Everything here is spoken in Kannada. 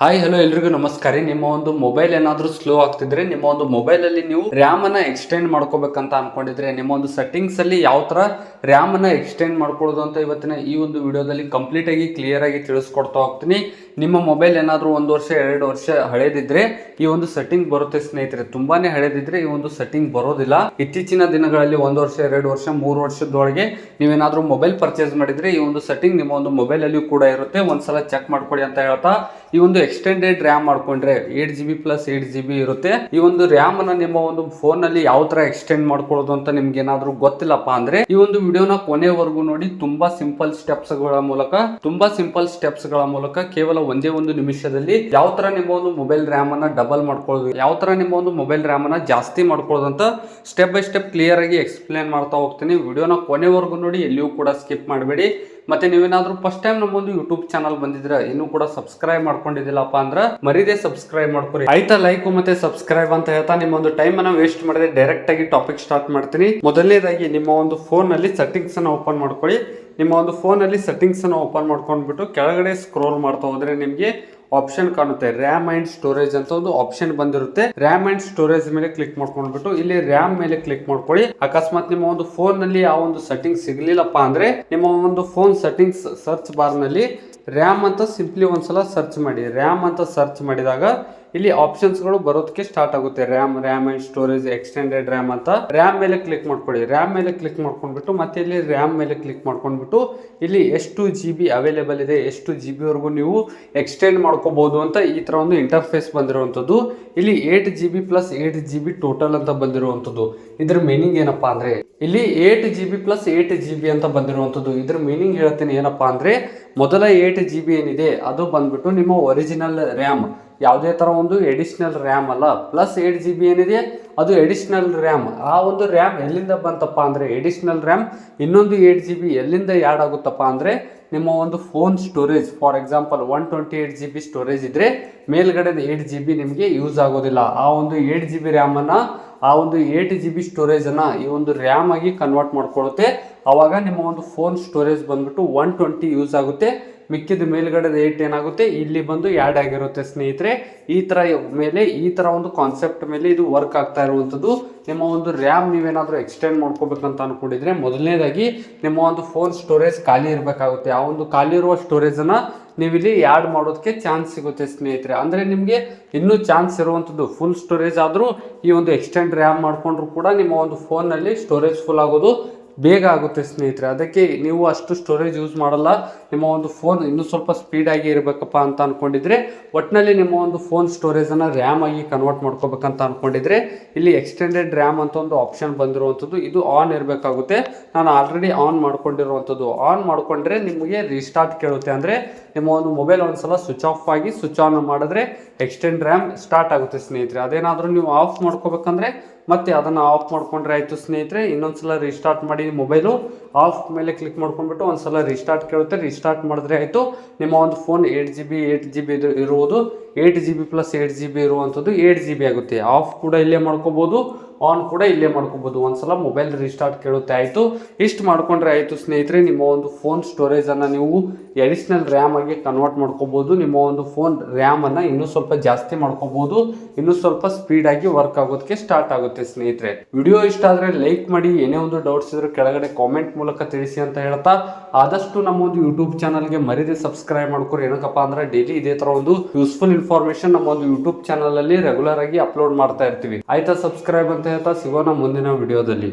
ಹಾಯ್ ಹಲೋ ಎಲ್ರಿಗೂ ನಮಸ್ಕಾರ. ನಿಮ್ಮ ಒಂದು ಮೊಬೈಲ್ ಏನಾದರೂ ಸ್ಲೋ ಆಗ್ತಿದ್ರೆ, ನಿಮ್ಮ ಒಂದು ಮೊಬೈಲ್ ಅಲ್ಲಿ ನೀವು ರ್ಯಾಮ್ ಅನ್ನ ಎಕ್ಸ್ಟೆಂಡ್ ಮಾಡ್ಕೋಬೇಕಂತ ಅನ್ಕೊಂಡಿದ್ರೆ, ನಿಮ್ಮ ಒಂದು ಸೆಟ್ಟಿಂಗ್ಸ್ ಅಲ್ಲಿ ಯಾವ ತರ ರ್ಯಾಮ್ ಅನ್ನ ಎಕ್ಸ್ಟೆಂಡ್ ಮಾಡ್ಕೊಳ್ಳೋದು ಅಂತ ಇವತ್ತಿನ ಈ ಒಂದು ವಿಡಿಯೋದಲ್ಲಿ ಕಂಪ್ಲೀಟ್ ಆಗಿ ಕ್ಲಿಯರ್ ಆಗಿ ತಿಳಿಸ್ಕೊಡ್ತಾ ಹೋಗ್ತೀನಿ. ನಿಮ್ಮ ಮೊಬೈಲ್ ಏನಾದರೂ 1 ವರ್ಷ 2 ವರ್ಷ ಹಳೇದಿದ್ರೆ ಈ ಒಂದು ಸೆಟ್ಟಿಂಗ್ ಬರುತ್ತೆ ಸ್ನೇಹಿತರೆ. ತುಂಬಾನೇ ಹಳೇದಿದ್ರೆ ಈ ಒಂದು ಸೆಟ್ಟಿಂಗ್ ಬರೋದಿಲ್ಲ. ಇತ್ತೀಚಿನ ದಿನಗಳಲ್ಲಿ 1 ವರ್ಷ 2 ವರ್ಷ 3 ವರ್ಷದೊಳಗೆ ನೀವೇನಾದ್ರೂ ಮೊಬೈಲ್ ಪರ್ಚೇಸ್ ಮಾಡಿದ್ರೆ ಈ ಒಂದು ಸೆಟ್ಟಿಂಗ್ ನಿಮ್ಮ ಒಂದು ಮೊಬೈಲ್ ಅಲ್ಲಿ ಕೂಡ ಇರುತ್ತೆ. ಒಂದ್ಸಲ ಚೆಕ್ ಮಾಡ್ಕೊಳ್ಳಿ ಅಂತ ಹೇಳ್ತಾ, ಈ ಒಂದು ಎಕ್ಸ್ಟೆಂಡೆಡ್ ರ್ಯಾಮ್ ಮಾಡ್ಕೊಂಡ್ರೆ 8GB ಪ್ಲಸ್ 8GB ಇರುತ್ತೆ. ಈ ಒಂದು ರ್ಯಾಮ್ ಅನ್ನ ನಿಮ್ಮ ಒಂದು ಫೋನ್ ನಲ್ಲಿ ಯಾವ ತರ ಎಕ್ಸ್ಟೆಂಡ್ ಮಾಡ್ಕೊಳ್ಳೋದು ಅಂತ ನಿಮ್ಗೆ ಏನಾದ್ರೂ ಗೊತ್ತಿಲ್ಲಪ್ಪ ಅಂದ್ರೆ ಈ ಒಂದು ವಿಡಿಯೋನ ಕೊನೆವರೆಗೂ ನೋಡಿ. ತುಂಬಾ ಸಿಂಪಲ್ ಸ್ಟೆಪ್ಸ್ ಗಳ ಮೂಲಕ ಕೇವಲ ಒಂದೇ ಒಂದು ನಿಮಿಷದಲ್ಲಿ ಯಾವ ತರ ನಿಮ್ಮ ಒಂದು ಮೊಬೈಲ್ ರ್ಯಾಮ್ ಅನ್ನ ಡಬಲ್ ಮಾಡ್ಕೊಳ್ಳೋದು, ಯಾವ ತರ ನಿಮ್ಮ ಒಂದು ಮೊಬೈಲ್ ರ್ಯಾಮ್ ಅನ್ನ ಜಾಸ್ತಿ ಮಾಡ್ಕೊಳ್ಳೋದು ಅಂತ ಸ್ಟೆಪ್ ಬೈ ಸ್ಟೆಪ್ ಕ್ಲಿಯರ್ ಆಗಿ ಎಕ್ಸ್ಪ್ಲೇನ್ ಮಾಡ್ತಾ ಹೋಗ್ತೀನಿ. ವಿಡಿಯೋನ ಕೊನೆವರೆಗೂ ನೋಡಿ, ಎಲ್ಲಿಯೂ ಕೂಡ ಸ್ಕಿಪ್ ಮಾಡಬೇಡಿ. ಮತ್ತೆ ನೀವೇನಾದ್ರೂ ಫಸ್ಟ್ ಟೈಮ್ ನಮ್ಮೊಂದು ಯೂಟ್ಯೂಬ್ ಚಾನಲ್ ಬಂದಿದ್ರೆ, ಇನ್ನೂ ಕೂಡ ಸಬ್ಸ್ಕ್ರೈಬ್ ಮಾಡ್ಕೊಂಡಿದ್ದಿಲ್ಲಪ್ಪ ಅಂದ್ರೆ ಮರಿದೇ ಸಬ್ಸ್ಕ್ರೈಬ್ ಮಾಡ್ಕೊರಿ. ಆಯ್ತಾ? ಲೈಕ್ ಮತ್ತೆ ಸಬ್ಸ್ಕ್ರೈಬ್ ಅಂತ ಹೇಳ್ತಾ ನಿಮ್ಮ ಒಂದು ಟೈಮ್ ಅನ್ನ ವೇಸ್ಟ್ ಮಾಡದೆ ಡೈರೆಕ್ಟ್ ಆಗಿ ಟಾಪಿಕ್ ಸ್ಟಾರ್ಟ್ ಮಾಡ್ತೀನಿ. ಮೊದಲನೇದಾಗಿ ನಿಮ್ಮ ಒಂದು ಫೋನ್ ನಲ್ಲಿ ಸೆಟ್ಟಿಂಗ್ಸ್ ಅನ್ನ ಓಪನ್ ಮಾಡ್ಕೊಳ್ಳಿ. ನಿಮ್ಮ ಒಂದು ಫೋನ್ ಅಲ್ಲಿ ಸೆಟ್ಟಿಂಗ್ಸ್ ಅನ್ನ ಓಪನ್ ಮಾಡ್ಕೊಂಡ್ಬಿಟ್ಟು ಕೆಳಗಡೆ ಸ್ಕ್ರೋಲ್ ಮಾಡ್ತಾ ಹೋದ್ರೆ ನಿಮ್ಗೆ ಆಪ್ಷನ್ ಕಾಣುತ್ತೆ. ರ್ಯಾಮ್ ಅಂಡ್ ಸ್ಟೋರೇಜ್ ಅಂತ ಒಂದು ಆಪ್ಷನ್ ಬಂದಿರುತ್ತೆ. ರ್ಯಾಮ್ ಅಂಡ್ ಸ್ಟೋರೇಜ್ ಮೇಲೆ ಕ್ಲಿಕ್ ಮಾಡ್ಕೊಂಡ್ಬಿಟ್ಟು ಇಲ್ಲಿ ರ್ಯಾಮ್ ಮೇಲೆ ಕ್ಲಿಕ್ ಮಾಡ್ಕೊಳ್ಳಿ. ಅಕಸ್ಮಾತ್ ನಿಮ್ಮ ಒಂದು ಫೋನ್ ನಲ್ಲಿ ಆ ಒಂದು ಸೆಟ್ಟಿಂಗ್ ಸಿಗ್ಲಿಲ್ಲಪ್ಪ ಅಂದ್ರೆ ನಿಮ್ಮ ಒಂದು ಫೋನ್ ಸೆಟ್ಟಿಂಗ್ಸ್ ಸರ್ಚ್ ಬಾರ್ ನಲ್ಲಿ ರ್ಯಾಮ್ ಅಂತ ಸಿಂಪ್ಲಿ ಒಂದ್ಸಲ ಸರ್ಚ್ ಮಾಡಿ. ರ್ಯಾಮ್ ಅಂತ ಸರ್ಚ್ ಮಾಡಿದಾಗ ಇಲ್ಲಿ ಆಪ್ಷನ್ಸ್ ಗಳು ಬರೋದಕ್ಕೆ ಸ್ಟಾರ್ಟ್ ಆಗುತ್ತೆ. RAM and storage, extended RAM ಅಂತ ರ್ಯಾಮ್ ಮೇಲೆ ಕ್ಲಿಕ್ ಮಾಡ್ಕೊಳ್ಳಿ. ರ್ಯಾಮ್ ಮೇಲೆ ಕ್ಲಿಕ್ ಮಾಡ್ಕೊಂಡ್ಬಿಟ್ಟು ಮತ್ತೆ ಇಲ್ಲಿ ರ್ಯಾಮ್ ಮೇಲೆ ಕ್ಲಿಕ್ ಮಾಡ್ಕೊಂಡ್ಬಿಟ್ಟು ಇಲ್ಲಿ ಎಷ್ಟು GB ಅವೈಲೇಬಲ್ ಇದೆ, ಎಷ್ಟು GB ವರೆಗೂ ನೀವು ಎಕ್ಸ್ಟೆಂಡ್ ಮಾಡ್ಕೋಬಹುದು ಅಂತ ಈ ತರ ಒಂದು ಇಂಟರ್ಫೇಸ್ ಬಂದಿರುವಂತದ್ದು. ಇಲ್ಲಿ 8GB ಪ್ಲಸ್ 8GB ಟೋಟಲ್ ಅಂತ ಬಂದಿರುವಂತದ್ದು. ಇದ್ರ ಮೀನಿಂಗ್ ಏನಪ್ಪಾ ಅಂದ್ರೆ ಇಲ್ಲಿ 8GB ಪ್ಲಸ್ 8GB ಅಂತ ಬಂದಿರುವಂತದ್ದು. ಇದ್ರ ಮೀನಿಂಗ್ ಹೇಳ್ತೀನಿ ಏನಪ್ಪಾ ಅಂದ್ರೆ, ಮೊದಲ 8GB ಏನಿದೆ ಅದು ಬಂದ್ಬಿಟ್ಟು ನಿಮ್ಮ ಒರಿಜಿನಲ್ ರ್ಯಾಮ್, ಯಾವುದೇ ತರ ಒಂದು ಎಡಿಷನಲ್ ರ್ಯಾಮ್ ಅಲ್ಲ. ಪ್ಲಸ್ 8GB ಏನಿದೆ ಅದು ಎಡಿಷನಲ್ ರ್ಯಾಮ್. ಆ ಒಂದು ರ್ಯಾಮ್ ಎಲ್ಲಿಂದ ಬಂತಪ್ಪ ಅಂದ್ರೆ, ಎಡಿಷನಲ್ ರ್ಯಾಮ್ ಇನ್ನೊಂದು 8GB ಎಲ್ಲಿಂದ ಆ್ಯಡ್ ಆಗುತ್ತಪ್ಪ ಅಂದ್ರೆ ನಿಮ್ಮ ಒಂದು phone storage. For example 128GB storage ಇದ್ರೆ ಮೇಲ್ಗಡೆ 8GB ನಿಮಗೆ ಯೂಸ್ ಆಗೋದಿಲ್ಲ. ಆ ಒಂದು 8GB ರ್ಯಾಮ್ ಅನ್ನ, ಆ ಒಂದು 8GB ಸ್ಟೋರೇಜ್ ಅನ್ನ ಈ ಒಂದು ರ್ಯಾಮ್ ಆಗಿ ಕನ್ವರ್ಟ್ ಮಾಡ್ಕೊಳ್ಳುತ್ತೆ. ಅವಾಗ ನಿಮ್ಮ ಒಂದು ಫೋನ್ ಸ್ಟೋರೇಜ್ ಬಂದ್ಬಿಟ್ಟು 120 ಯೂಸ್ ಆಗುತ್ತೆ. ಮಿಕ್ಕಿದ ಮೇಲ್ಗಡೆ 8 ಏನಾಗುತ್ತೆ ಇಲ್ಲಿ ಬಂದು ಆ್ಯಡ್ ಆಗಿರುತ್ತೆ ಸ್ನೇಹಿತರೆ. ಈ ತರ ಒಂದು ಕಾನ್ಸೆಪ್ಟ್ ಮೇಲೆ ಇದು ವರ್ಕ್ ಆಗ್ತಾ ಇರುವಂತದ್ದು. ನಿಮ್ಮ ಒಂದು ರ್ಯಾಮ್ ನೀವೇನಾದ್ರೂ ಎಕ್ಸ್ಟೆಂಡ್ ಮಾಡ್ಕೋಬೇಕಂತ ಅನ್ಕೊಂಡಿದ್ರೆ ಮೊದಲನೇದಾಗಿ ನಿಮ್ಮ ಒಂದು ಫೋನ್ ಸ್ಟೋರೇಜ್ ಖಾಲಿ ಇರಬೇಕಾಗುತ್ತೆ. ಆ ಒಂದು ಖಾಲಿ ಇರುವ ಸ್ಟೋರೇಜ್ ಅನ್ನ ನೀವಿಲ್ಲಿ ಆ್ಯಡ್ ಮಾಡೋದಕ್ಕೆ ಚಾನ್ಸ್ ಸಿಗುತ್ತೆ ಸ್ನೇಹಿತರೆ. ಅಂದ್ರೆ ನಿಮಗೆ ಇನ್ನೂ ಚಾನ್ಸ್ ಇರುವಂಥದ್ದು. ಫುಲ್ ಸ್ಟೋರೇಜ್ ಆದರೂ ಈ ಒಂದು ಎಕ್ಸ್ಟೆಂಡ್ ರ್ಯಾಮ್ ಮಾಡ್ಕೊಂಡ್ರು ಕೂಡ ನಿಮ್ಮ ಒಂದು ಫೋನ್ನಲ್ಲಿ ಸ್ಟೋರೇಜ್ ಫುಲ್ ಆಗೋದು ಬೇಗ ಆಗುತ್ತೆ ಸ್ನೇಹಿತರೆ. ಅದಕ್ಕೆ ನೀವು ಅಷ್ಟು ಸ್ಟೋರೇಜ್ ಯೂಸ್ ಮಾಡಲ್ಲ, ನಿಮ್ಮ ಒಂದು ಫೋನ್ ಇನ್ನೂ ಸ್ವಲ್ಪ ಸ್ಪೀಡಾಗಿ ಇರಬೇಕಪ್ಪ ಅಂತ ಅನ್ಕೊಂಡಿದ್ರೆ, ಒಟ್ಟಿನಲ್ಲಿ ನಿಮ್ಮ ಒಂದು ಫೋನ್ ಸ್ಟೋರೇಜನ್ನು ರ್ಯಾಮ್ ಆಗಿ ಕನ್ವರ್ಟ್ ಮಾಡ್ಕೋಬೇಕಂತ ಅನ್ಕೊಂಡಿದ್ರೆ ಇಲ್ಲಿ ಎಕ್ಸ್ಟೆಂಡೆಡ್ ರ್ಯಾಮ್ ಅಂತ ಒಂದು ಆಪ್ಷನ್ ಬಂದಿರುವಂಥದ್ದು. ಇದು ಆನ್ ಇರಬೇಕಾಗುತ್ತೆ. ನಾನು ಆಲ್ರೆಡಿ ಆನ್ ಮಾಡ್ಕೊಂಡಿರುವಂಥದ್ದು. ಆನ್ ಮಾಡ್ಕೊಂಡ್ರೆ ನಿಮಗೆ ರೀಸ್ಟಾರ್ಟ್ ಕೇಳುತ್ತೆ. ಅಂದರೆ ನಿಮ್ಮ ಒಂದು ಮೊಬೈಲ್ ಒಂದ್ಸಲ ಸ್ವಿಚ್ ಆಫ್ ಆಗಿ ಸ್ವಿಚ್ ಆನ್ ಮಾಡಿದ್ರೆ ಎಕ್ಸ್ಟೆಂಡ್ ರ್ಯಾಮ್ ಸ್ಟಾರ್ಟ್ ಆಗುತ್ತೆ ಸ್ನೇಹಿತರೆ. ಅದೇನಾದರೂ ನೀವು ಆಫ್ ಮಾಡ್ಕೋಬೇಕಂದ್ರೆ ಮತ್ತೆ ಅದನ್ನು ಆಫ್ ಮಾಡ್ಕೊಂಡ್ರೆ ಆಯಿತು ಸ್ನೇಹಿತರೆ. ಇನ್ನೊಂದ್ಸಲ ರೀಸ್ಟಾರ್ಟ್ ಮಾಡಿ ಮೊಬೈಲು ಆಫ್ ಮೇಲೆ ಕ್ಲಿಕ್ ಮಾಡ್ಕೊಂಡ್ಬಿಟ್ಟು ಒಂದ್ಸಲ ರೀಸ್ಟಾರ್ಟ್ ಕೇಳುತ್ತೆ. ರೀಸ್ಟಾರ್ಟ್ ಮಾಡಿದ್ರೆ ಆಯಿತು. ನಿಮ್ಮ ಒಂದು ಫೋನ್ 8GB ಇರುವುದು 8GB ಪ್ಲಸ್ 8GB ಇರುವಂಥದ್ದು 8GB ಆಗುತ್ತೆ. ಆಫ್ ಕೂಡ ಇಲ್ಲೇ ಮಾಡ್ಕೋಬೋದು, ಆನ್ ಕೂಡ ಇಲ್ಲೇ ಮಾಡ್ಕೋಬೋದು. ಒಂದ್ಸಲ ಮೊಬೈಲ್ ರೀಸ್ಟಾರ್ಟ್ ಕೇಳುತ್ತೆ. ಆಯಿತು, ಇಷ್ಟು ಮಾಡ್ಕೊಂಡ್ರೆ ಆಯಿತು ಸ್ನೇಹಿತರೆ. ನಿಮ್ಮ ಒಂದು ಫೋನ್ ಸ್ಟೋರೇಜನ್ನು ನೀವು ಎಡಿಷನಲ್ ರ್ಯಾಮ್ ಆಗಿ ಕನ್ವರ್ಟ್ ಮಾಡ್ಕೋಬೋದು. ನಿಮ್ಮ ಒಂದು ಫೋನ್ ರ್ಯಾಮನ್ನು ಇನ್ನೂ ಸ್ವಲ್ಪ ಜಾಸ್ತಿ ಮಾಡ್ಕೋಬೋದು. ಇನ್ನೂ ಸ್ವಲ್ಪ ಸ್ಪೀಡಾಗಿ ವರ್ಕ್ ಆಗೋದಕ್ಕೆ ಸ್ಟಾರ್ಟ್ ಆಗುತ್ತೆ ಸ್ನೇಹಿತರೆ. ವಿಡಿಯೋ ಇಷ್ಟ ಆದರೆ ಲೈಕ್ ಮಾಡಿ. ಏನೇ ಒಂದು ಡೌಟ್ಸ್ ಇದ್ರೆ ಕೆಳಗಡೆ ಕಾಮೆಂಟ್ ಮೂಲಕ ತಿಳಿಸಿ ಅಂತ ಹೇಳ್ತಾ, ಆದಷ್ಟು ನಮ್ಮ ಒಂದು ಯೂಟ್ಯೂಬ್ ಚಾನಲ್ಗೆ ಮರಿದೇ ಸಬ್ಸ್ಕ್ರೈಬ್ ಮಾಡ್ಕೊರಿ. ಏನಕ್ಕಪ್ಪ ಅಂದ್ರೆ ಡೈಲಿ ಇದೇ ತರ ಒಂದು ಯೂಸ್ಫುಲ್ ಇನ್ಫಾರ್ಮೇಶನ್ ನಮ್ಮ ಒಂದು ಯೂಟ್ಯೂಬ್ ಚಾನಲ್ ಅಲ್ಲಿ ರೆಗ್ಯುಲರ್ ಆಗಿ ಅಪ್ಲೋಡ್ ಮಾಡ್ತಾ ಇರ್ತೀವಿ. ಆಯ್ತಾ? ಸಬ್ಸ್ಕ್ರೈಬ್ ಅಂತ ಹೇಳ್ತಾ ಸಿಗೋಣ ಮುಂದಿನ ವಿಡಿಯೋದಲ್ಲಿ.